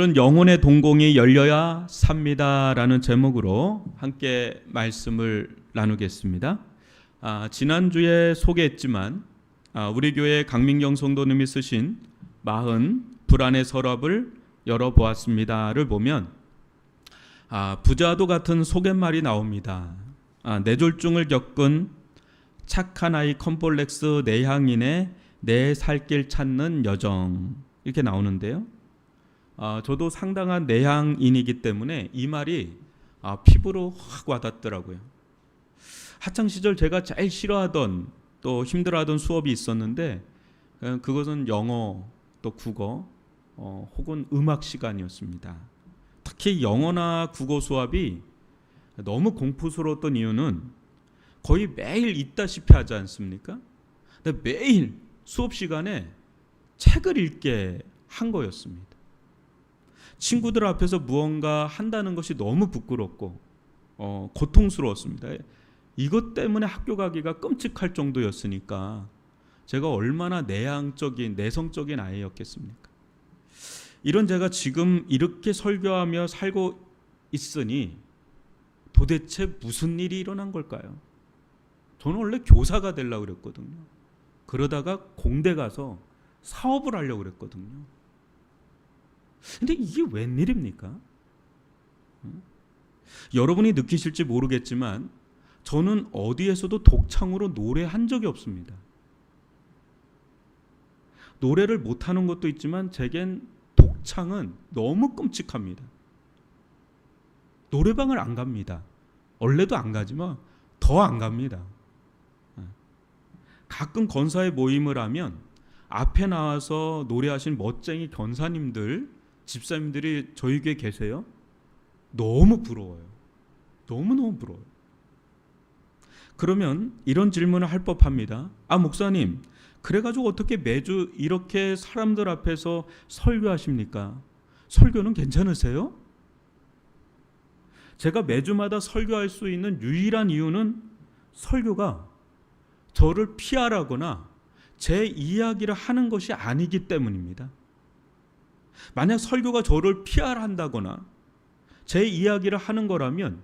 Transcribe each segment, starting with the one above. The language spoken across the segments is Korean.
영혼의 동공이 열려야 삽니다라는 제목으로 함께 말씀을 나누겠습니다. 지난주에 소개했지만 우리 교회 강민경 성도님이 쓰신 40 불안의 서랍을 열어보았습니다를 보면 부자도 같은 소갯말이 나옵니다. 뇌졸중을 겪은 착한 아이 컴플렉스 내향인의 내 살 길 찾는 여정, 이렇게 나오는데요. 저도 상당한 내향인이기 때문에 이 말이 피부로 확 와닿더라고요. 학창시절 제가 제일 싫어하던 또 힘들어하던 수업이 있었는데 그것은 영어 또 국어 혹은 음악 시간이었습니다. 특히 영어나 국어 수업이 너무 공포스러웠던 이유는 거의 매일 있다시피 하지 않습니까? 근데 매일 수업 시간에 책을 읽게 한 거였습니다. 친구들 앞에서 무언가 한다는 것이 너무 부끄럽고 고통스러웠습니다. 이것 때문에 학교 가기가 끔찍할 정도였으니까 제가 얼마나 내향적인 내성적인 아이였겠습니까? 이런 제가 지금 이렇게 설교하며 살고 있으니 도대체 무슨 일이 일어난 걸까요? 저는 원래 교사가 되려고 그랬거든요. 그러다가 공대 가서 사업을 하려고 그랬거든요. 근데 이게 웬일입니까? 여러분이 느끼실지 모르겠지만 저는 어디에서도 독창으로 노래한 적이 없습니다. 노래를 못하는 것도 있지만 제겐 독창은 너무 끔찍합니다. 노래방을 안 갑니다. 원래도 안 가지만 더 안 갑니다. 가끔 권사의 모임을 하면 앞에 나와서 노래하신 멋쟁이 권사님들, 집사님들이 저희 교회에 계세요. 너무 부러워요. 너무너무 부러워요. 그러면 이런 질문을 할 법합니다. 목사님, 그래가지고 어떻게 매주 이렇게 사람들 앞에서 설교하십니까? 설교는 괜찮으세요? 제가 매주마다 설교할 수 있는 유일한 이유는 설교가 저를 피하라거나 제 이야기를 하는 것이 아니기 때문입니다. 만약 설교가 저를 피하라 한다거나 제 이야기를 하는 거라면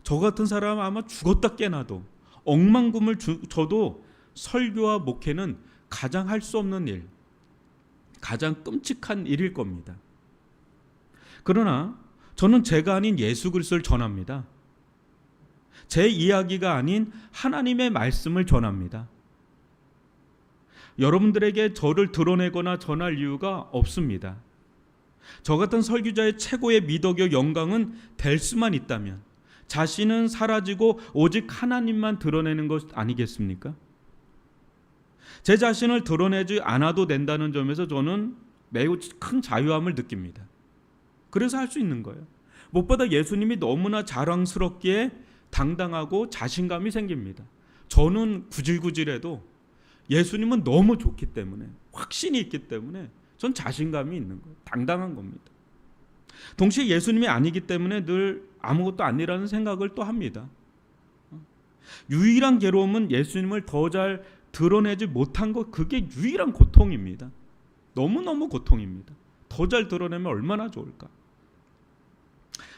저 같은 사람은 아마 죽었다 깨나도 억만금을 줘도 설교와 목회는 가장 할 수 없는 일, 가장 끔찍한 일일 겁니다. 그러나 저는 제가 아닌 예수 그리스도를 전합니다. 제 이야기가 아닌 하나님의 말씀을 전합니다. 여러분들에게 저를 드러내거나 전할 이유가 없습니다. 저 같은 설교자의 최고의 미덕의 영광은 될 수만 있다면 자신은 사라지고 오직 하나님만 드러내는 것 아니겠습니까? 제 자신을 드러내지 않아도 된다는 점에서 저는 매우 큰 자유함을 느낍니다. 그래서 할 수 있는 거예요. 무엇보다 예수님이 너무나 자랑스럽기에 당당하고 자신감이 생깁니다. 저는 구질구질해도 예수님은 너무 좋기 때문에, 확신이 있기 때문에 전 자신감이 있는 거예요. 당당한 겁니다. 동시에 예수님이 아니기 때문에 늘 아무것도 아니라는 생각을 또 합니다. 유일한 괴로움은 예수님을 더 잘 드러내지 못한 것, 그게 유일한 고통입니다. 너무너무 고통입니다. 더 잘 드러내면 얼마나 좋을까?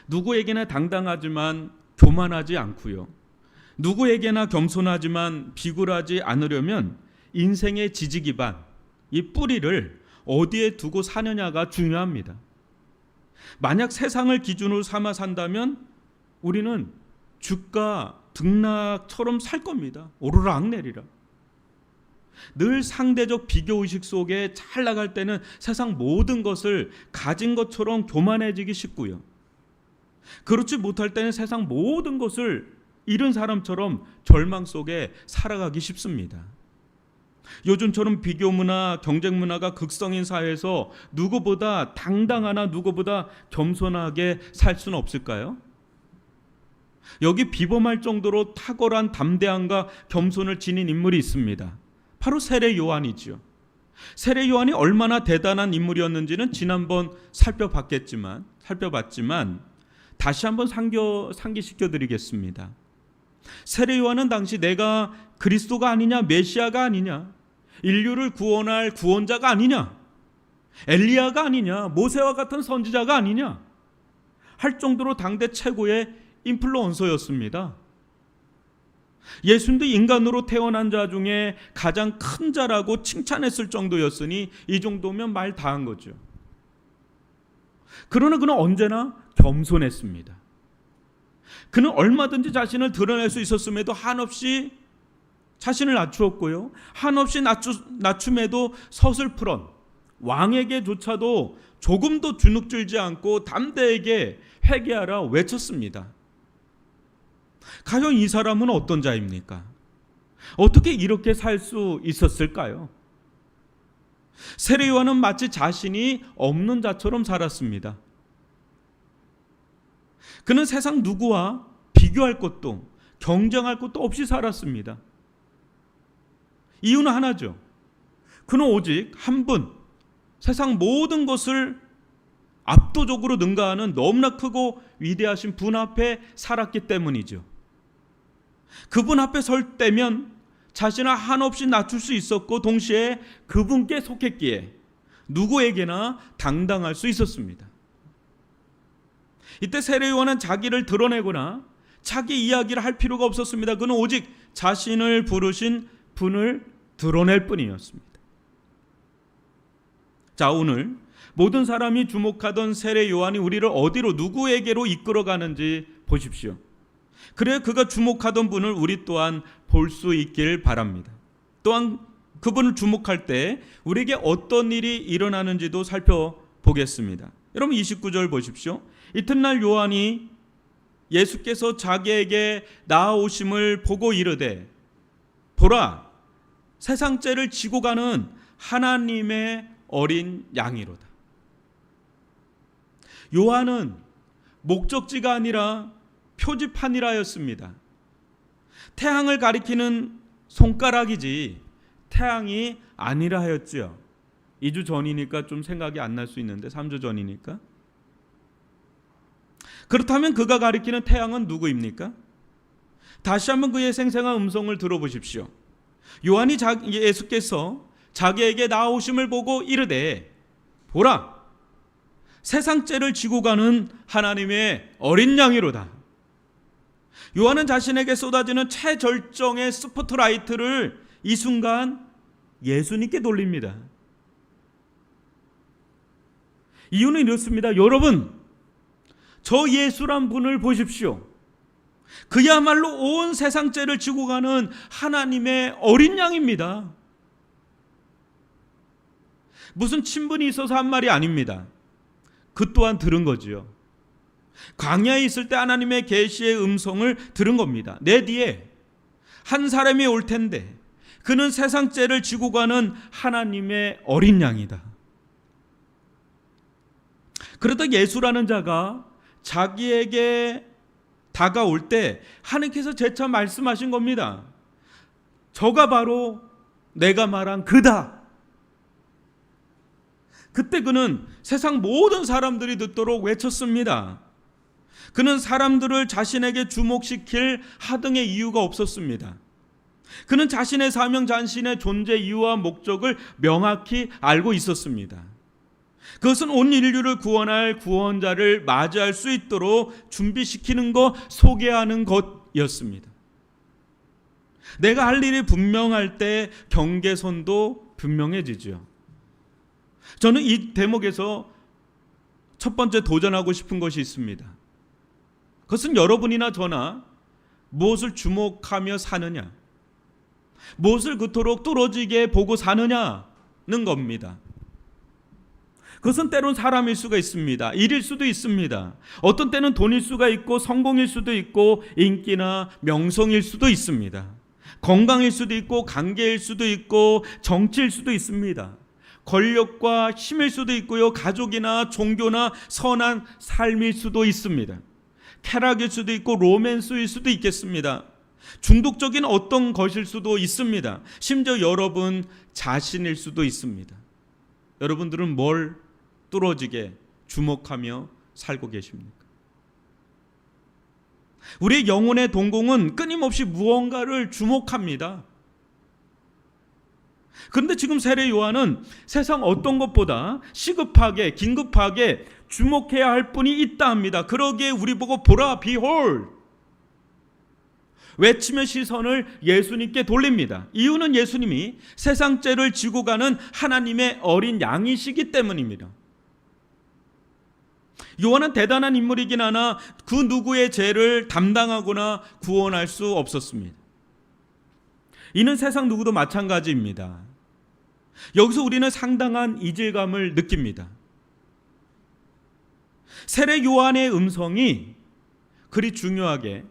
누구에게나 당당하지만 교만하지 않고요. 누구에게나 겸손하지만 비굴하지 않으려면 인생의 지지 기반, 이 뿌리를 어디에 두고 사느냐가 중요합니다. 만약 세상을 기준으로 삼아 산다면 우리는 주가 등락처럼 살 겁니다. 오르락 내리락. 늘 상대적 비교의식 속에 잘 나갈 때는 세상 모든 것을 가진 것처럼 교만해지기 쉽고요. 그렇지 못할 때는 세상 모든 것을 잃은 사람처럼 절망 속에 살아가기 쉽습니다. 요즘처럼 비교 문화, 경쟁 문화가 극성인 사회에서 누구보다 당당하나 누구보다 겸손하게 살 수는 없을까요? 여기 비범할 정도로 탁월한 담대함과 겸손을 지닌 인물이 있습니다. 바로 세례 요한이지요. 세례 요한이 얼마나 대단한 인물이었는지는 지난번 살펴봤지만 다시 한번 상기시켜 드리겠습니다. 세례 요한은 당시 내가 그리스도가 아니냐, 메시아가 아니냐, 인류를 구원할 구원자가 아니냐, 엘리야가 아니냐, 모세와 같은 선지자가 아니냐 할 정도로 당대 최고의 인플루언서였습니다. 예수님도 인간으로 태어난 자 중에 가장 큰 자라고 칭찬했을 정도였으니 이 정도면 말 다 한 거죠. 그러나 그는 언제나 겸손했습니다. 그는 얼마든지 자신을 드러낼 수 있었음에도 한없이 자신을 낮추었고요, 한없이 낮춤에도 서슬프런 왕에게조차도 조금도 주눅들지 않고 담대하게 회개하라 외쳤습니다. 과연 이 사람은 어떤 자입니까? 어떻게 이렇게 살 수 있었을까요? 세례 요한은 마치 자신이 없는 자처럼 살았습니다. 그는 세상 누구와 비교할 것도 경쟁할 것도 없이 살았습니다. 이유는 하나죠. 그는 오직 한 분, 세상 모든 것을 압도적으로 능가하는 너무나 크고 위대하신 분 앞에 살았기 때문이죠. 그분 앞에 설 때면 자신을 한없이 낮출 수 있었고 동시에 그분께 속했기에 누구에게나 당당할 수 있었습니다. 이때 세례 요한은 자기를 드러내거나 자기 이야기를 할 필요가 없었습니다. 그는 오직 자신을 부르신 분을 드러낼 뿐이었습니다. 자, 오늘 모든 사람이 주목하던 세례 요한이 우리를 어디로, 누구에게로 이끌어가는지 보십시오. 그래 그가 주목하던 분을 우리 또한 볼 수 있길 바랍니다. 또한 그분을 주목할 때 우리에게 어떤 일이 일어나는지도 살펴보겠습니다. 여러분 29절 보십시오. 이튿날 요한이 예수께서 자기에게 나아오심을 보고 이르되 보라, 세상 죄를 지고 가는 하나님의 어린 양이로다. 요한은 목적지가 아니라 표지판이라였습니다. 태양을 가리키는 손가락이지 태양이 아니라 하였지요. 2주 전이니까 좀 생각이 안 날 수 있는데 3주 전이니까. 그렇다면 그가 가리키는 태양은 누구입니까? 다시 한번 그의 생생한 음성을 들어보십시오. 요한이 예수께서 자기에게 나오심을 보고 이르되 보라, 세상 죄를 지고 가는 하나님의 어린 양이로다. 요한은 자신에게 쏟아지는 최절정의 스포트라이트를 이 순간 예수님께 돌립니다. 이유는 이렇습니다. 여러분, 저 예수란 분을 보십시오. 그야말로 온 세상 죄를 지고 가는 하나님의 어린 양입니다. 무슨 친분이 있어서 한 말이 아닙니다. 그 또한 들은 거지요. 광야에 있을 때 하나님의 계시의 음성을 들은 겁니다. 내 뒤에 한 사람이 올 텐데 그는 세상 죄를 지고 가는 하나님의 어린 양이다. 그러다 예수라는 자가 자기에게 다가올 때 하나님께서 재차 말씀하신 겁니다. 저가 바로 내가 말한 그다. 그때 그는 세상 모든 사람들이 듣도록 외쳤습니다. 그는 사람들을 자신에게 주목시킬 하등의 이유가 없었습니다. 그는 자신의 사명, 자신의 존재 이유와 목적을 명확히 알고 있었습니다. 그것은 온 인류를 구원할 구원자를 맞이할 수 있도록 준비시키는 것, 소개하는 것이었습니다. 내가 할 일이 분명할 때 경계선도 분명해지죠. 저는 이 대목에서 첫 번째 도전하고 싶은 것이 있습니다. 그것은 여러분이나 저나 무엇을 주목하며 사느냐, 무엇을 그토록 뚫어지게 보고 사느냐는 겁니다. 그것은 때론 사람일 수가 있습니다. 일일 수도 있습니다. 어떤 때는 돈일 수가 있고 성공일 수도 있고 인기나 명성일 수도 있습니다. 건강일 수도 있고 관계일 수도 있고 정치일 수도 있습니다. 권력과 힘일 수도 있고요. 가족이나 종교나 선한 삶일 수도 있습니다. 쾌락일 수도 있고 로맨스일 수도 있겠습니다. 중독적인 어떤 것일 수도 있습니다. 심지어 여러분 자신일 수도 있습니다. 여러분들은 뭘 뚫어지게 주목하며 살고 계십니까? 우리의 영혼의 동공은 끊임없이 무언가를 주목합니다. 그런데 지금 세례 요한은 세상 어떤 것보다 시급하게 긴급하게 주목해야 할 분이 있다 합니다. 그러기에 우리 보고 보라, behold 외치며 시선을 예수님께 돌립니다. 이유는 예수님이 세상 죄를 지고 가는 하나님의 어린 양이시기 때문입니다. 요한은 대단한 인물이긴 하나 그 누구의 죄를 담당하거나 구원할 수 없었습니다. 이는 세상 누구도 마찬가지입니다. 여기서 우리는 상당한 이질감을 느낍니다. 세례 요한의 음성이 그리 중요하게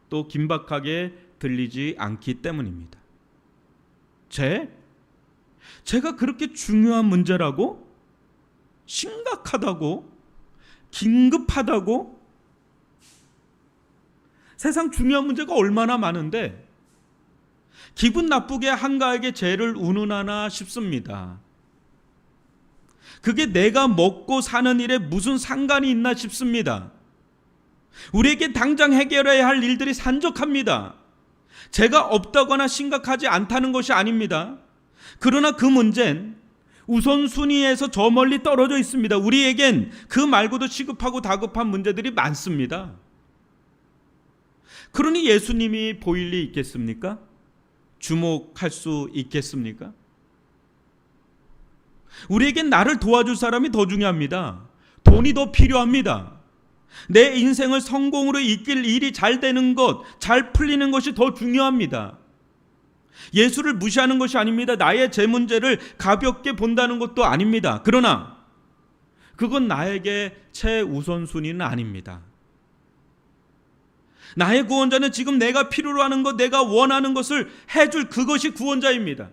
또 긴박하게 들리지 않기 때문입니다. 제가 그렇게 중요한 문제라고? 심각하다고? 긴급하다고? 세상 중요한 문제가 얼마나 많은데 기분 나쁘게 한가하게 죄를 운운하나 싶습니다. 그게 내가 먹고 사는 일에 무슨 상관이 있나 싶습니다. 우리에게 당장 해결해야 할 일들이 산적합니다. 죄가 없다거나 심각하지 않다는 것이 아닙니다. 그러나 그 문제는 우선순위에서 저 멀리 떨어져 있습니다. 우리에겐 그 말고도 시급하고 다급한 문제들이 많습니다. 그러니 예수님이 보일 리 있겠습니까? 주목할 수 있겠습니까? 우리에겐 나를 도와줄 사람이 더 중요합니다. 돈이 더 필요합니다. 내 인생을 성공으로 이끌 일이 잘 되는 것, 잘 풀리는 것이 더 중요합니다. 예수를 무시하는 것이 아닙니다. 나의 제 문제를 가볍게 본다는 것도 아닙니다. 그러나 그건 나에게 최우선순위는 아닙니다. 나의 구원자는 지금 내가 필요로 하는 것, 내가 원하는 것을 해줄 그것이 구원자입니다.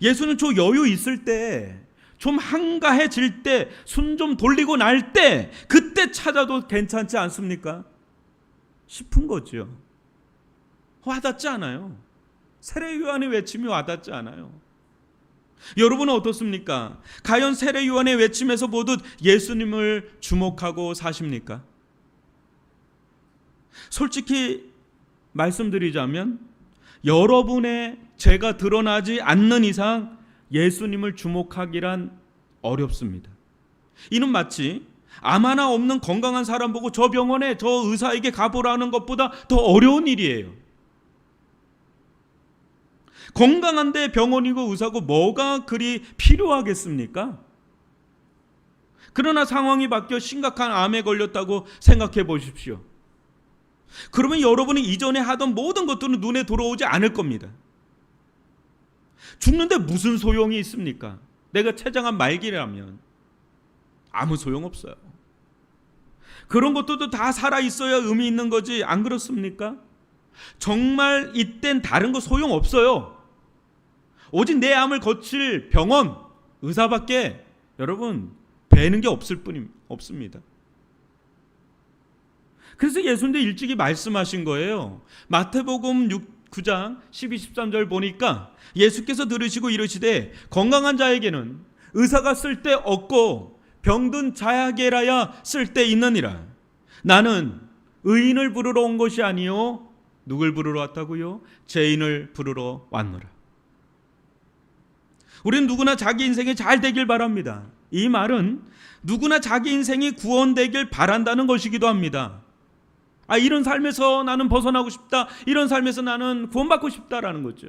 예수는 저 여유 있을 때, 좀 한가해질 때, 손 좀 돌리고 날 때, 그때 찾아도 괜찮지 않습니까? 싶은 거죠. 와닿지 않아요. 세례 요한의 외침이 와닿지 않아요. 여러분은 어떻습니까? 과연 세례 요한의 외침에서 보듯 예수님을 주목하고 사십니까? 솔직히 말씀드리자면 여러분의 죄가 드러나지 않는 이상 예수님을 주목하기란 어렵습니다. 이는 마치 암 하나 없는 건강한 사람 보고 저 병원에 저 의사에게 가보라는 것보다 더 어려운 일이에요. 건강한데 병원이고 의사고 뭐가 그리 필요하겠습니까? 그러나 상황이 바뀌어 심각한 암에 걸렸다고 생각해 보십시오. 그러면 여러분이 이전에 하던 모든 것들은 눈에 들어오지 않을 겁니다. 죽는데 무슨 소용이 있습니까? 내가 췌장암 말기라면 아무 소용없어요. 그런 것들도 다 살아있어야 의미 있는 거지, 안 그렇습니까? 정말 이땐 다른 거 소용없어요. 오직 내 암을 고칠 병원, 의사밖에 여러분 배는 게 없습니다. 그래서 예수님도 일찍이 말씀하신 거예요. 마태복음 9장 12, 13절 보니까 예수께서 들으시고 이르시되 건강한 자에게는 의사가 쓸데 없고 병든 자에게라야 쓸데 있느니라. 나는 의인을 부르러 온 것이 아니요 누굴 부르러 왔다고요? 죄인을 부르러 왔노라. 우리는 누구나 자기 인생이 잘 되길 바랍니다. 이 말은 누구나 자기 인생이 구원되길 바란다는 것이기도 합니다. 이런 삶에서 나는 벗어나고 싶다, 이런 삶에서 나는 구원받고 싶다라는 거죠.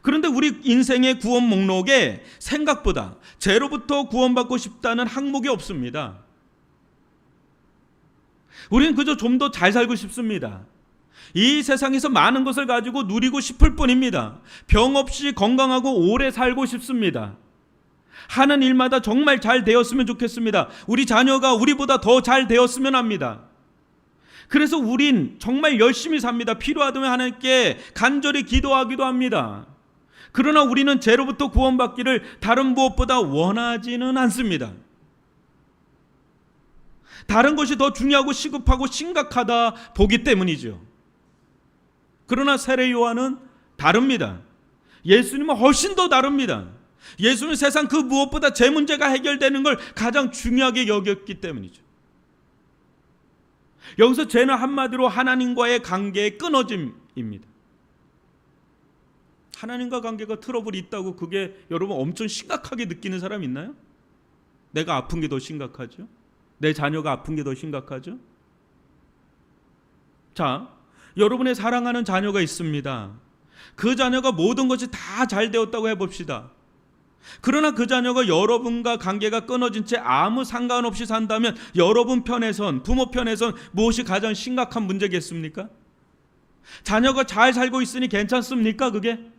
그런데 우리 인생의 구원 목록에 생각보다 죄로부터 구원받고 싶다는 항목이 없습니다. 우리는 그저 좀 더 잘 살고 싶습니다. 이 세상에서 많은 것을 가지고 누리고 싶을 뿐입니다. 병 없이 건강하고 오래 살고 싶습니다. 하는 일마다 정말 잘 되었으면 좋겠습니다. 우리 자녀가 우리보다 더 잘 되었으면 합니다. 그래서 우린 정말 열심히 삽니다. 필요하다면 하나님께 간절히 기도하기도 합니다. 그러나 우리는 죄로부터 구원받기를 다른 무엇보다 원하지는 않습니다. 다른 것이 더 중요하고 시급하고 심각하다 보기 때문이죠. 그러나 세례 요한은 다릅니다. 예수님은 훨씬 더 다릅니다. 예수님은 세상 그 무엇보다 제 문제가 해결되는 걸 가장 중요하게 여겼기 때문이죠. 여기서 죄는 한마디로 하나님과의 관계의 끊어짐입니다. 하나님과 관계가 트러블이 있다고 그게 여러분 엄청 심각하게 느끼는 사람 있나요? 내가 아픈 게 더 심각하죠? 내 자녀가 아픈 게 더 심각하죠? 자, 여러분의 사랑하는 자녀가 있습니다. 그 자녀가 모든 것이 다 잘 되었다고 해봅시다. 그러나 그 자녀가 여러분과 관계가 끊어진 채 아무 상관없이 산다면 여러분 편에선, 부모 편에선 무엇이 가장 심각한 문제겠습니까? 자녀가 잘 살고 있으니 괜찮습니까? 그게?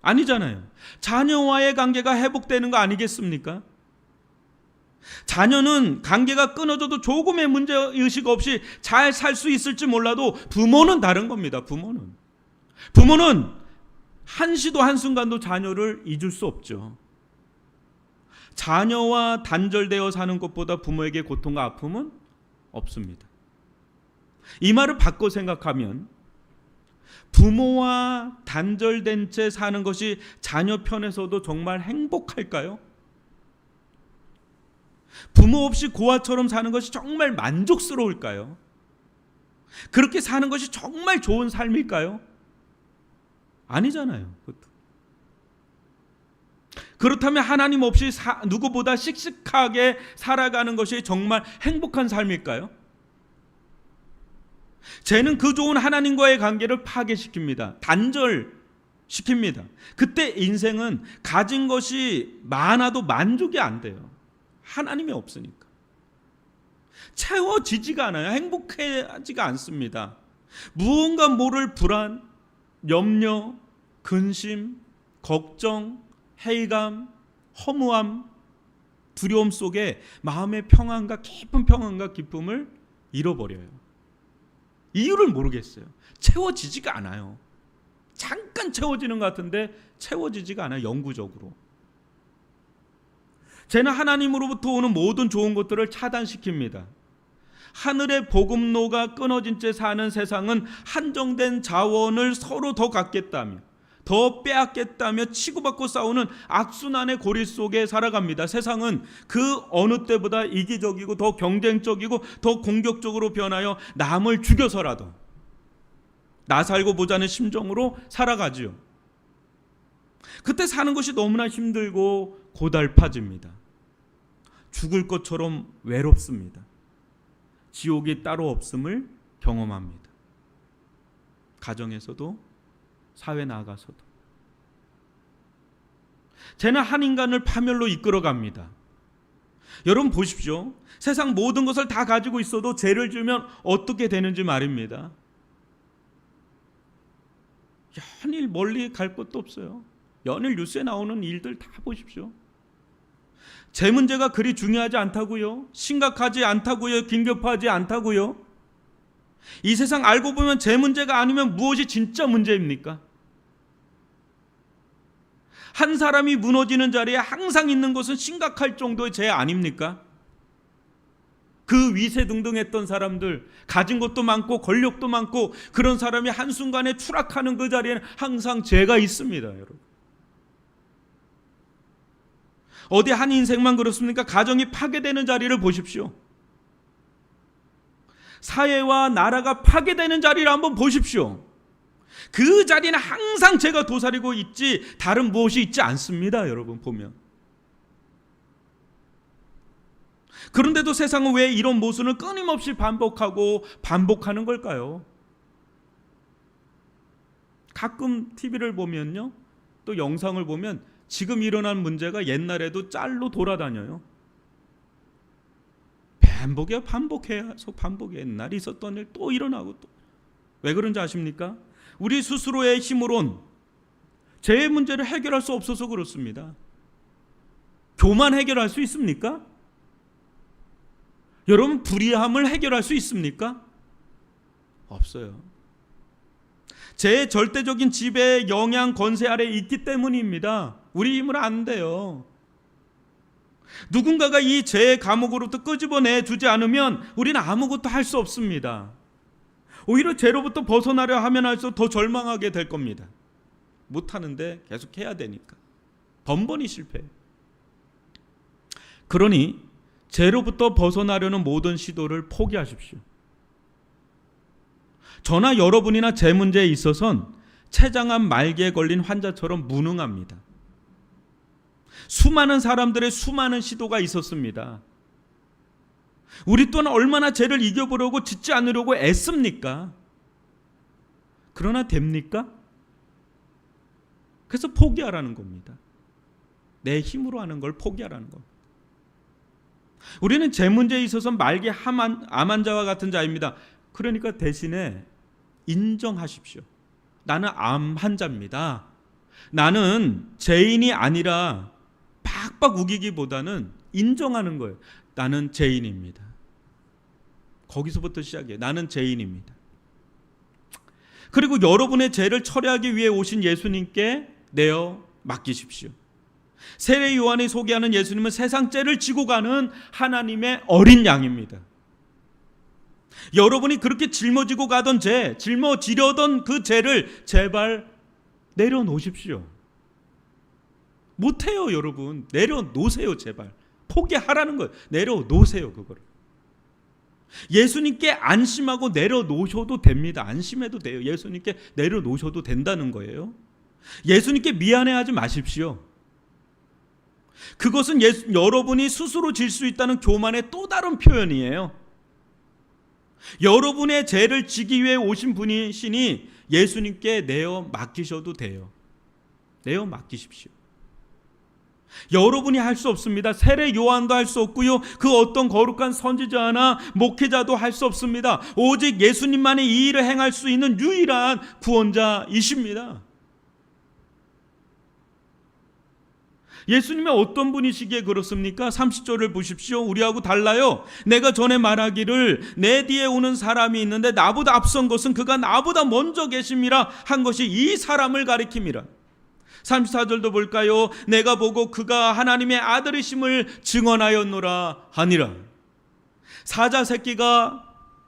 아니잖아요. 자녀와의 관계가 회복되는 거 아니겠습니까? 자녀는 관계가 끊어져도 조금의 문제의식 없이 잘 살 수 있을지 몰라도 부모는 다른 겁니다. 부모는 한시도 한순간도 자녀를 잊을 수 없죠. 자녀와 단절되어 사는 것보다 부모에게 고통과 아픔은 없습니다. 이 말을 바꿔 생각하면 부모와 단절된 채 사는 것이 자녀 편에서도 정말 행복할까요? 부모 없이 고아처럼 사는 것이 정말 만족스러울까요? 그렇게 사는 것이 정말 좋은 삶일까요? 아니잖아요. 그렇다면 하나님 없이 누구보다 씩씩하게 살아가는 것이 정말 행복한 삶일까요? 죄는 그 좋은 하나님과의 관계를 파괴시킵니다. 단절시킵니다. 그때 인생은 가진 것이 많아도 만족이 안 돼요. 하나님이 없으니까. 채워지지가 않아요. 행복하지가 않습니다. 무언가 모를 불안, 염려, 근심, 걱정, 회의감, 허무함, 두려움 속에 마음의 평안과 깊은 평안과 기쁨을 잃어버려요. 이유를 모르겠어요. 채워지지가 않아요. 잠깐 채워지는 것 같은데 채워지지가 않아요. 영구적으로. 죄는 하나님으로부터 오는 모든 좋은 것들을 차단시킵니다. 하늘의 복음로가 끊어진 채 사는 세상은 한정된 자원을 서로 더 갖겠다며 더 빼앗겠다며 치고받고 싸우는 악순환의 고리 속에 살아갑니다. 세상은 그 어느 때보다 이기적이고 더 경쟁적이고 더 공격적으로 변하여 남을 죽여서라도 나 살고 보자는 심정으로 살아가지요. 그때 사는 것이 너무나 힘들고 고달파집니다. 죽을 것처럼 외롭습니다. 지옥이 따로 없음을 경험합니다. 가정에서도 사회 나아가서도. 죄는 한 인간을 파멸로 이끌어갑니다. 여러분 보십시오. 세상 모든 것을 다 가지고 있어도 죄를 지으면 어떻게 되는지 말입니다. 연일 멀리 갈 것도 없어요. 연일 뉴스에 나오는 일들 다 보십시오. 제 문제가 그리 중요하지 않다고요? 심각하지 않다고요? 긴급하지 않다고요? 이 세상 알고 보면 제 문제가 아니면 무엇이 진짜 문제입니까? 한 사람이 무너지는 자리에 항상 있는 것은 심각할 정도의 죄 아닙니까? 그 위세등등했던 사람들, 가진 것도 많고 권력도 많고 그런 사람이 한순간에 추락하는 그 자리에는 항상 죄가 있습니다. 여러분. 어디 한 인생만 그렇습니까? 가정이 파괴되는 자리를 보십시오. 사회와 나라가 파괴되는 자리를 한번 보십시오. 그 자리는 항상 죄가 도사리고 있지 다른 무엇이 있지 않습니다. 여러분 보면. 그런데도 세상은 왜 이런 모순을 끊임없이 반복하는 걸까요? 가끔 TV를 보면요, 또 영상을 보면 지금 일어난 문제가 옛날에도 짤로 돌아다녀요. 반복해. 옛날에 있었던 일 또 일어나고 또. 왜 그런지 아십니까? 우리 스스로의 힘으론 죄의 문제를 해결할 수 없어서 그렇습니다. 교만 해결할 수 있습니까? 여러분 불의함을 해결할 수 있습니까? 없어요. 죄의 절대적인 지배의 영향 권세 아래 있기 때문입니다. 우리 힘으로 안 돼요. 누군가가 이 죄의 감옥으로부터 끄집어내 주지 않으면 우리는 아무것도 할 수 없습니다. 오히려 죄로부터 벗어나려 하면 할수록 더 절망하게 될 겁니다. 못하는데 계속 해야 되니까 번번이 실패해요. 그러니 죄로부터 벗어나려는 모든 시도를 포기하십시오. 저나 여러분이나 죄 문제에 있어서는 췌장암 말기에 걸린 환자처럼 무능합니다. 수많은 사람들의 수많은 시도가 있었습니다. 우리 또한 얼마나 죄를 이겨보려고 짓지 않으려고 애씁니까? 그러나 됩니까? 그래서 포기하라는 겁니다. 내 힘으로 하는 걸 포기하라는 겁니다. 우리는 제 문제에 있어서 말기 암 환자와 같은 자입니다. 그러니까 대신에 인정하십시오. 나는 암 환자입니다. 나는 죄인이 아니라 빡빡 우기기보다는 인정하는 거예요. 나는 죄인입니다. 거기서부터 시작해요. 나는 죄인입니다. 그리고 여러분의 죄를 철회하기 위해 오신 예수님께 내어 맡기십시오. 세례 요한이 소개하는 예수님은 세상 죄를 지고 가는 하나님의 어린 양입니다. 여러분이 그렇게 짊어지고 가던 죄, 짊어지려던 그 죄를 제발 내려놓으십시오. 못해요, 여러분. 내려놓으세요, 제발. 포기하라는 거예요. 내려놓으세요, 그거를. 예수님께 안심하고 내려놓으셔도 됩니다. 안심해도 돼요. 예수님께 내려놓으셔도 된다는 거예요. 예수님께 미안해하지 마십시오. 그것은 여러분이 스스로 질 수 있다는 교만의 또 다른 표현이에요. 여러분의 죄를 지기 위해 오신 분이시니 예수님께 내어 맡기셔도 돼요. 내어 맡기십시오. 여러분이 할 수 없습니다. 세례 요한도 할 수 없고요. 그 어떤 거룩한 선지자나 목회자도 할 수 없습니다. 오직 예수님만이 이 일을 행할 수 있는 유일한 구원자이십니다. 예수님이 어떤 분이시기에 그렇습니까? 30절을 보십시오. 우리하고 달라요. 내가 전에 말하기를 내 뒤에 오는 사람이 있는데 나보다 앞선 것은 그가 나보다 먼저 계심이라 한 것이 이 사람을 가리킴이라. 34절도 볼까요? 내가 보고 그가 하나님의 아들이심을 증언하였노라 하니라. 사자 새끼가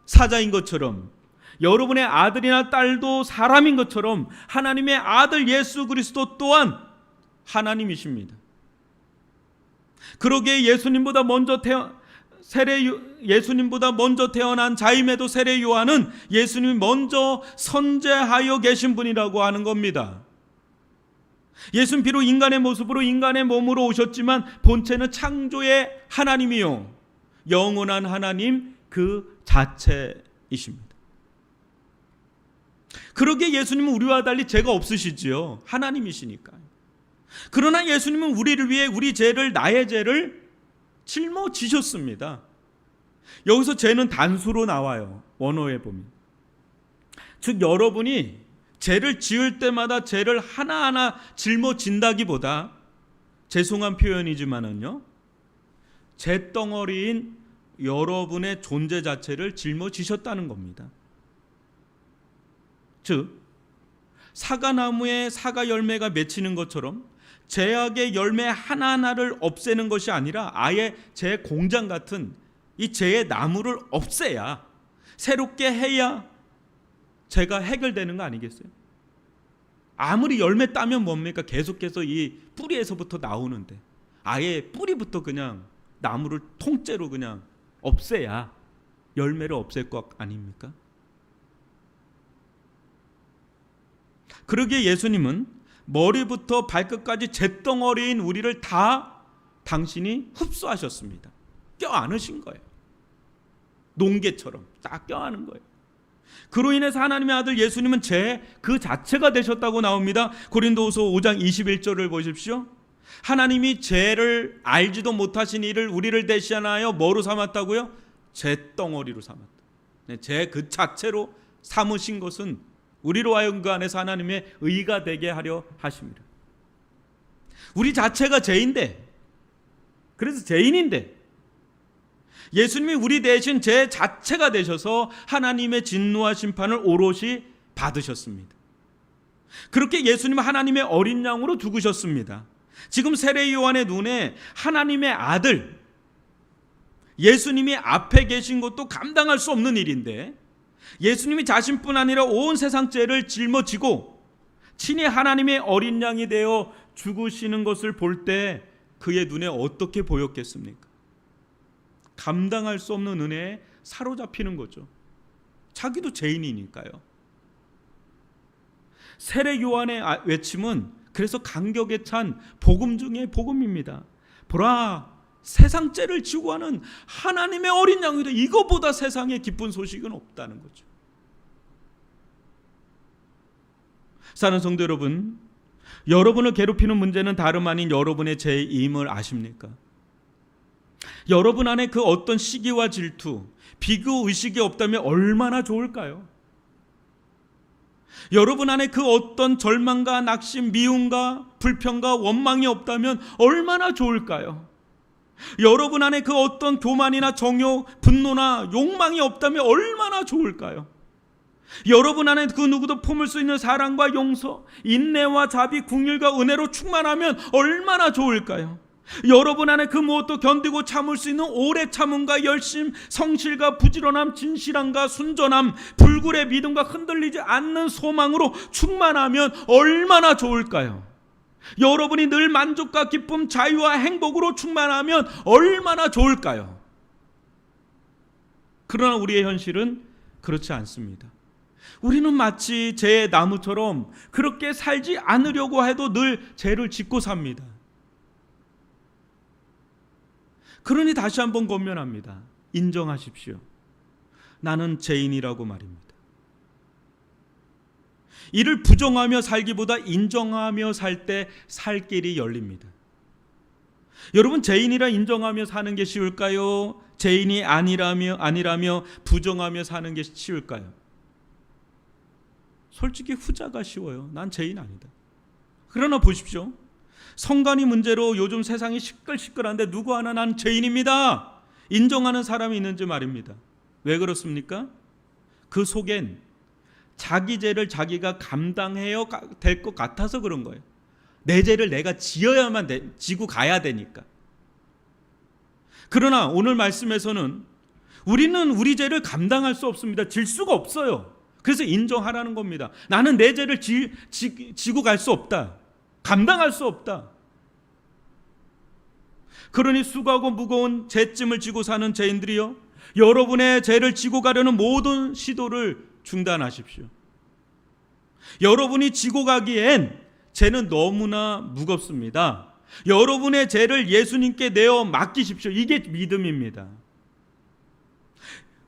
사자인 것처럼 여러분의 아들이나 딸도 사람인 것처럼 하나님의 아들 예수 그리스도 또한 하나님이십니다. 그러기에 예수님보다 먼저 태어난 자임에도 세례 요한은 예수님이 먼저 선제하여 계신 분이라고 하는 겁니다. 예수는 비록 인간의 모습으로 인간의 몸으로 오셨지만 본체는 창조의 하나님이요 영원한 하나님 그 자체이십니다. 그러기에 예수님은 우리와 달리 죄가 없으시지요. 하나님이시니까요. 그러나 예수님은 우리를 위해 우리 죄를, 나의 죄를 짊어지셨습니다. 여기서 죄는 단수로 나와요. 원어에 보면. 즉 여러분이 죄를 지을 때마다 죄를 하나하나 짊어진다기보다, 죄송한 표현이지만은요, 죄덩어리인 여러분의 존재 자체를 짊어지셨다는 겁니다. 즉 사과나무에 사과 열매가 맺히는 것처럼 죄악의 열매 하나하나를 없애는 것이 아니라 아예 죄 공장 같은 이 죄의 나무를 없애야, 새롭게 해야 죄가 해결되는 거 아니겠어요? 아무리 열매 따면 뭡니까? 계속해서 이 뿌리에서부터 나오는데 아예 뿌리부터 그냥 나무를 통째로 그냥 없애야 열매를 없앨 것 아닙니까? 그러기에 예수님은 머리부터 발끝까지 잿덩어리인 우리를 다 당신이 흡수하셨습니다. 껴안으신 거예요. 농개처럼 딱 껴안은 거예요. 그로 인해서 하나님의 아들 예수님은 죄 그 자체가 되셨다고 나옵니다. 고린도후서 5장 21절을 보십시오. 하나님이 죄를 알지도 못하신 이를 우리를 대신하여 뭐로 삼았다고요? 잿덩어리로 삼았다. 죄 그 자체로 삼으신 것은 우리로 하여금 그 안에서 하나님의 의가 되게 하려 하십니다. 우리 자체가 죄인데, 그래서 죄인인데 예수님이 우리 대신 죄 자체가 되셔서 하나님의 진노와 심판을 오롯이 받으셨습니다. 그렇게 예수님은 하나님의 어린 양으로 죽으셨습니다. 지금 세례 요한의 눈에 하나님의 아들 예수님이 앞에 계신 것도 감당할 수 없는 일인데, 예수님이 자신뿐 아니라 온 세상 죄를 짊어지고 친히 하나님의 어린 양이 되어 죽으시는 것을 볼 때 그의 눈에 어떻게 보였겠습니까? 감당할 수 없는 은혜에 사로잡히는 거죠. 자기도 죄인이니까요. 세례 요한의 외침은 그래서 간격에 찬 복음 중에 복음입니다. 보라, 세상 죄를 지고 가는 하나님의 어린 양이다. 이거보다 세상에 기쁜 소식은 없다는 거죠. 사랑하는 성도 여러분, 여러분을 괴롭히는 문제는 다름 아닌 여러분의 죄임을 아십니까? 여러분 안에 그 어떤 시기와 질투, 비교 의식이 없다면 얼마나 좋을까요? 여러분 안에 그 어떤 절망과 낙심, 미움과 불평과 원망이 없다면 얼마나 좋을까요? 여러분 안에 그 어떤 교만이나 정욕, 분노나 욕망이 없다면 얼마나 좋을까요? 여러분 안에 그 누구도 품을 수 있는 사랑과 용서, 인내와 자비, 긍휼과 은혜로 충만하면 얼마나 좋을까요? 여러분 안에 그 무엇도 견디고 참을 수 있는 오래 참음과 열심, 성실과 부지런함, 진실함과 순전함, 불굴의 믿음과 흔들리지 않는 소망으로 충만하면 얼마나 좋을까요? 여러분이 늘 만족과 기쁨, 자유와 행복으로 충만하면 얼마나 좋을까요? 그러나 우리의 현실은 그렇지 않습니다. 우리는 마치 죄의 나무처럼 그렇게 살지 않으려고 해도 늘 죄를 짓고 삽니다. 그러니 다시 한번 권면합니다. 인정하십시오. 나는 죄인이라고 말입니다. 이를 부정하며 살기보다 인정하며 살 때 살 길이 열립니다. 여러분, 죄인이라 인정하며 사는 게 쉬울까요? 죄인이 아니라며 부정하며 사는 게 쉬울까요? 솔직히 후자가 쉬워요. 난 죄인 아니다. 그러나 보십시오. 성관이 문제로 요즘 세상이 시끌시끌한데 누구 하나 난 죄인입니다 인정하는 사람이 있는지 말입니다. 왜 그렇습니까? 그 속엔 자기 죄를 자기가 감당해야 될 것 같아서 그런 거예요. 내 죄를 내가 지고 가야 되니까. 그러나 오늘 말씀에서는 우리는 우리 죄를 감당할 수 없습니다. 질 수가 없어요. 그래서 인정하라는 겁니다. 나는 내 죄를 지고 갈 수 없다. 감당할 수 없다. 그러니 수고하고 무거운 죄짐을 지고 사는 죄인들이요, 여러분의 죄를 지고 가려는 모든 시도를 중단하십시오. 여러분이 지고 가기엔 죄는 너무나 무겁습니다. 여러분의 죄를 예수님께 내어 맡기십시오. 이게 믿음입니다.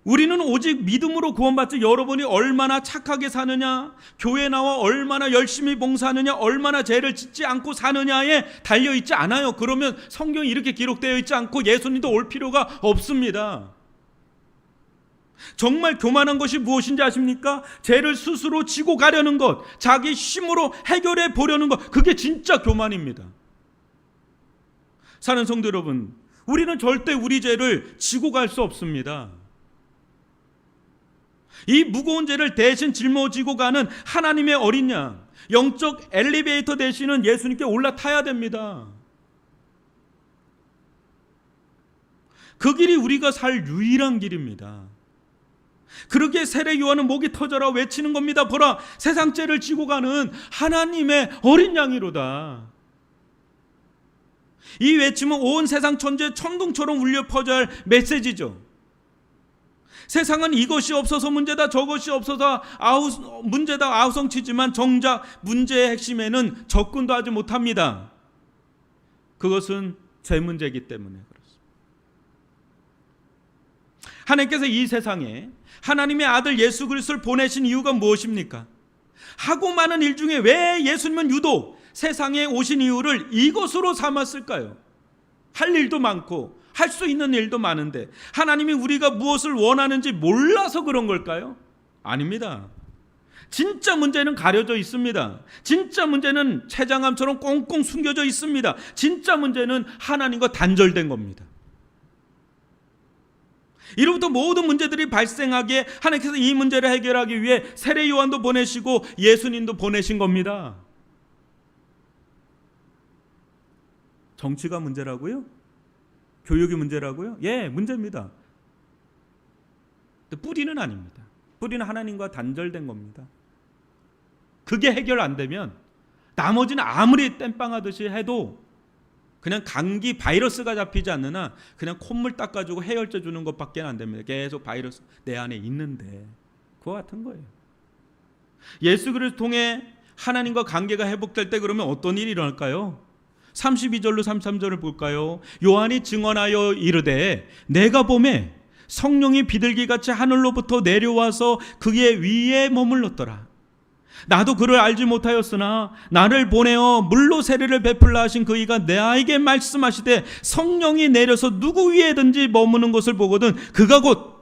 우리는 오직 믿음으로 구원받지 여러분이 얼마나 착하게 사느냐, 교회 나와 얼마나 열심히 봉사하느냐, 얼마나 죄를 짓지 않고 사느냐에 달려있지 않아요. 그러면 성경이 이렇게 기록되어 있지 않고 예수님도 올 필요가 없습니다. 정말 교만한 것이 무엇인지 아십니까? 죄를 스스로 지고 가려는 것, 자기 힘으로 해결해 보려는 것, 그게 진짜 교만입니다. 사는 성도 여러분, 우리는 절대 우리 죄를 지고 갈 수 없습니다. 이 무거운 죄를 대신 짊어지고 가는 하나님의 어린 양, 영적 엘리베이터 되시는 예수님께 올라타야 됩니다. 그 길이 우리가 살 유일한 길입니다. 그러기에 세례 요한은 목이 터져라 외치는 겁니다. 보라, 세상 죄를 지고 가는 하나님의 어린 양이로다. 이 외침은 온 세상 천지에 천둥처럼 울려 퍼져야 할 메시지죠. 세상은 이것이 없어서 문제다, 저것이 없어서 문제다 아우성치지만 정작 문제의 핵심에는 접근도 하지 못합니다. 그것은 죄 문제이기 때문에 그렇습니다. 하나님께서 이 세상에 하나님의 아들 예수 그리스도를 보내신 이유가 무엇입니까? 하고 많은 일 중에 왜 예수님은 유독 세상에 오신 이유를 이것으로 삼았을까요? 할 일도 많고 할 수 있는 일도 많은데 하나님이 우리가 무엇을 원하는지 몰라서 그런 걸까요? 아닙니다. 진짜 문제는 가려져 있습니다. 진짜 문제는 췌장암처럼 꽁꽁 숨겨져 있습니다. 진짜 문제는 하나님과 단절된 겁니다. 이로부터 모든 문제들이 발생하기에 하나님께서 이 문제를 해결하기 위해 세례 요한도 보내시고 예수님도 보내신 겁니다. 정치가 문제라고요? 교육이 문제라고요? 예, 문제입니다. 근데 뿌리는 아닙니다. 뿌리는 하나님과 단절된 겁니다. 그게 해결 안 되면 나머지는 아무리 땜빵하듯이 해도 그냥 감기 바이러스가 잡히지 않는 한 그냥 콧물 닦아주고 해열제 주는 것밖에 안 됩니다. 계속 바이러스 내 안에 있는데 그와 같은 거예요. 예수 그리스도를 통해 하나님과 관계가 회복될 때 그러면 어떤 일이 일어날까요? 32절로 33절을 볼까요? 요한이 증언하여 이르되 내가 보매 성령이 비둘기같이 하늘로부터 내려와서 그의 위에 머물렀더라. 나도 그를 알지 못하였으나 나를 보내어 물로 세례를 베풀라 하신 그이가 나에게 말씀하시되 성령이 내려서 누구 위에든지 머무는 것을 보거든 그가 곧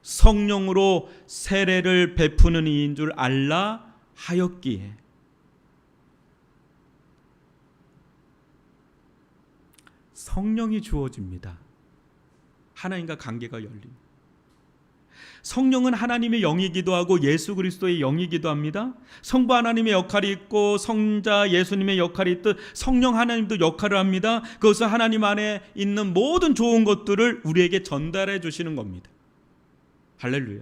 성령으로 세례를 베푸는 이인 줄 알라 하였기에. 성령이 주어집니다. 하나님과 관계가 열립니다. 성령은 하나님의 영이기도 하고 예수 그리스도의 영이기도 합니다. 성부 하나님의 역할이 있고 성자 예수님의 역할이 있듯 성령 하나님도 역할을 합니다. 그것은 하나님 안에 있는 모든 좋은 것들을 우리에게 전달해 주시는 겁니다. 할렐루야.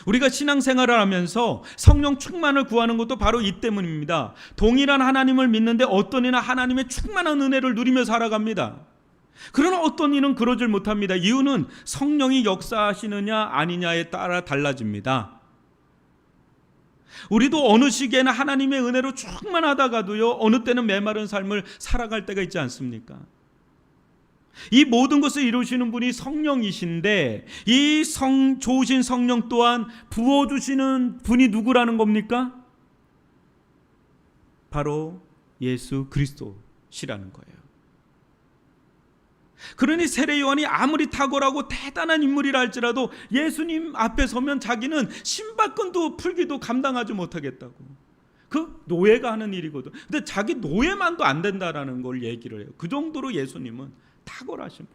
우리가 신앙생활을 하면서 성령 충만을 구하는 것도 바로 이 때문입니다. 동일한 하나님을 믿는데 어떤 이는 하나님의 충만한 은혜를 누리며 살아갑니다. 그러나 어떤 이는 그러질 못합니다. 이유는 성령이 역사하시느냐 아니냐에 따라 달라집니다. 우리도 어느 시기에는 하나님의 은혜로 충만하다가도요, 어느 때는 메마른 삶을 살아갈 때가 있지 않습니까? 이 모든 것을 이루시는 분이 성령이신데 이 좋으신 성령 또한 부어주시는 분이 누구라는 겁니까? 바로 예수 그리스도시라는 거예요. 그러니 세례 요한이 아무리 탁월하고 대단한 인물이라 할지라도 예수님 앞에 서면 자기는 신발끈도 풀기도 감당하지 못하겠다고. 그 노예가 하는 일이거든. 근데 자기 노예만도 안 된다라는 걸 얘기를 해요. 그 정도로 예수님은 탁월하신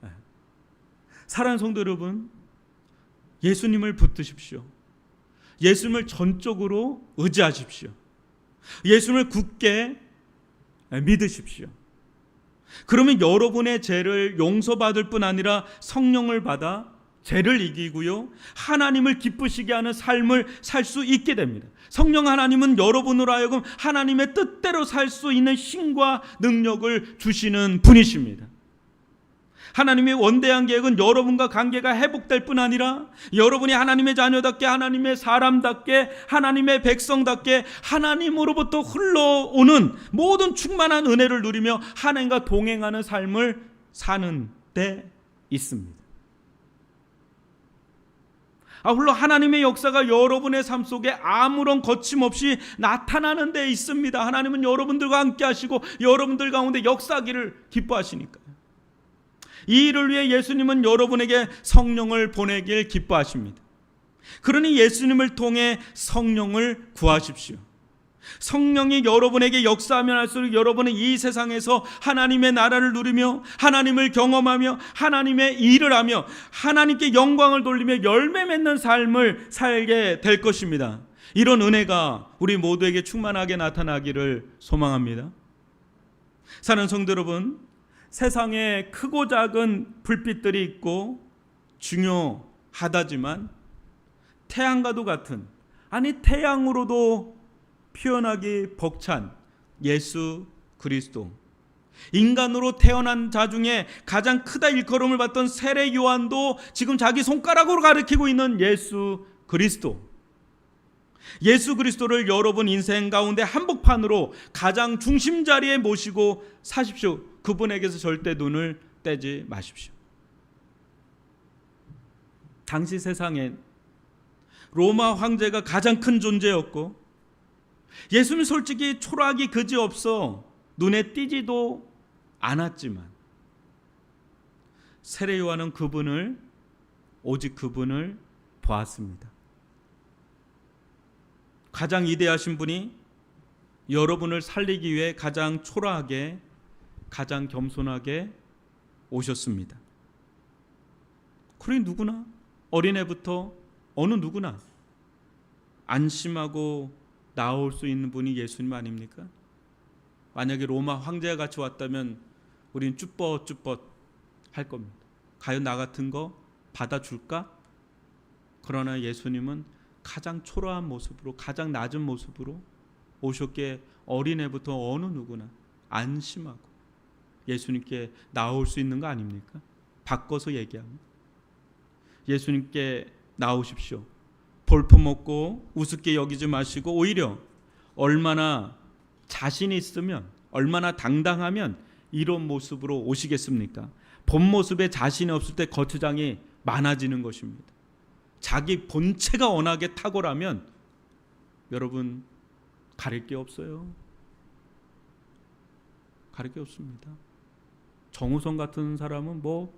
분. 사랑하는 성도 여러분, 예수님을 붙드십시오. 예수님을 전적으로 의지하십시오. 예수님을 굳게 믿으십시오. 그러면 여러분의 죄를 용서받을 뿐 아니라 성령을 받아 죄를 이기고요, 하나님을 기쁘시게 하는 삶을 살 수 있게 됩니다. 성령 하나님은 여러분으로 하여금 하나님의 뜻대로 살 수 있는 힘과 능력을 주시는 분이십니다. 하나님의 원대한 계획은 여러분과 관계가 회복될 뿐 아니라 여러분이 하나님의 자녀답게, 하나님의 사람답게, 하나님의 백성답게 하나님으로부터 흘러오는 모든 충만한 은혜를 누리며 하나님과 동행하는 삶을 사는 데 있습니다. 물론 하나님의 역사가 여러분의 삶 속에 아무런 거침없이 나타나는 데 있습니다. 하나님은 여러분들과 함께 하시고 여러분들 가운데 역사하기를 기뻐하시니까요. 이 일을 위해 예수님은 여러분에게 성령을 보내길 기뻐하십니다. 그러니 예수님을 통해 성령을 구하십시오. 성령이 여러분에게 역사하면 할수록 여러분은 이 세상에서 하나님의 나라를 누리며 하나님을 경험하며 하나님의 일을 하며 하나님께 영광을 돌리며 열매 맺는 삶을 살게 될 것입니다. 이런 은혜가 우리 모두에게 충만하게 나타나기를 소망합니다. 사랑하는 성도 여러분, 세상에 크고 작은 불빛들이 있고 중요하다지만 태양과도 같은, 아니 태양으로도 표현하기 벅찬 예수 그리스도, 인간으로 태어난 자 중에 가장 크다 일컬음을 받던 세례 요한도 지금 자기 손가락으로 가리키고 있는 예수 그리스도, 예수 그리스도를 여러분 인생 가운데 한복판으로 가장 중심 자리에 모시고 사십시오. 그분에게서 절대 눈을 떼지 마십시오. 당시 세상엔 로마 황제가 가장 큰 존재였고 예수는 솔직히 초라하기 그지없어 눈에 띄지도 않았지만 세례 요한은 오직 그분을 보았습니다. 가장 위대하신 분이 여러분을 살리기 위해 가장 초라하게, 가장 겸손하게 오셨습니다. 그러니 누구나, 어린애부터 어느 누구나 안심하고 나올 수 있는 분이 예수님 아닙니까? 만약에 로마 황제가 같이 왔다면 우리는 쭈뼛쭈뼛 할 겁니다. 과연 나 같은 거 받아줄까? 그러나 예수님은 가장 초라한 모습으로, 가장 낮은 모습으로 오셨기에 어린애부터 어느 누구나 안심하고 예수님께 나올 수 있는 거 아닙니까? 바꿔서 얘기하면 예수님께 나오십시오. 볼품없고 우습게 여기지 마시고 오히려 얼마나 자신이 있으면, 얼마나 당당하면 이런 모습으로 오시겠습니까? 본 모습에 자신이 없을 때 거추장이 많아지는 것입니다. 자기 본체가 워낙에 탁월하면 여러분 가릴 게 없어요. 가릴 게 없습니다. 정우성 같은 사람은 뭐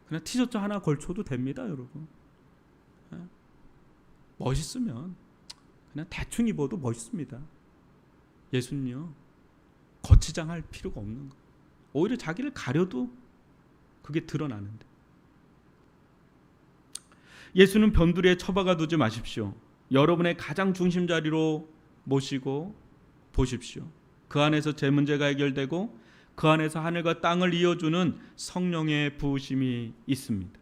그냥 티셔츠 하나 걸쳐도 됩니다, 여러분. 멋있으면 그냥 대충 입어도 멋있습니다. 예수는요, 거치장할 필요가 없는 거예요. 오히려 자기를 가려도 그게 드러나는데. 예수는 변두리에 처박아 두지 마십시오. 여러분의 가장 중심 자리로 모시고 보십시오. 그 안에서 제 문제가 해결되고 그 안에서 하늘과 땅을 이어주는 성령의 부으심이 있습니다.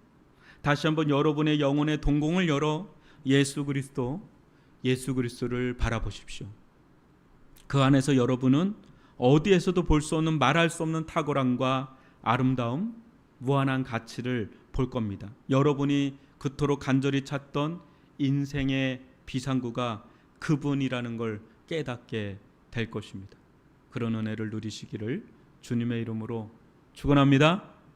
다시 한번 여러분의 영혼의 동공을 열어 예수 그리스도를 바라보십시오. 그 안에서 여러분은 어디에서도 볼 수 없는, 말할 수 없는 탁월함과 아름다움, 무한한 가치를 볼 겁니다. 여러분이 그토록 간절히 찾던 인생의 비상구가 그분이라는 걸 깨닫게 될 것입니다. 그런 은혜를 누리시기를 주님의 이름으로 축원합니다.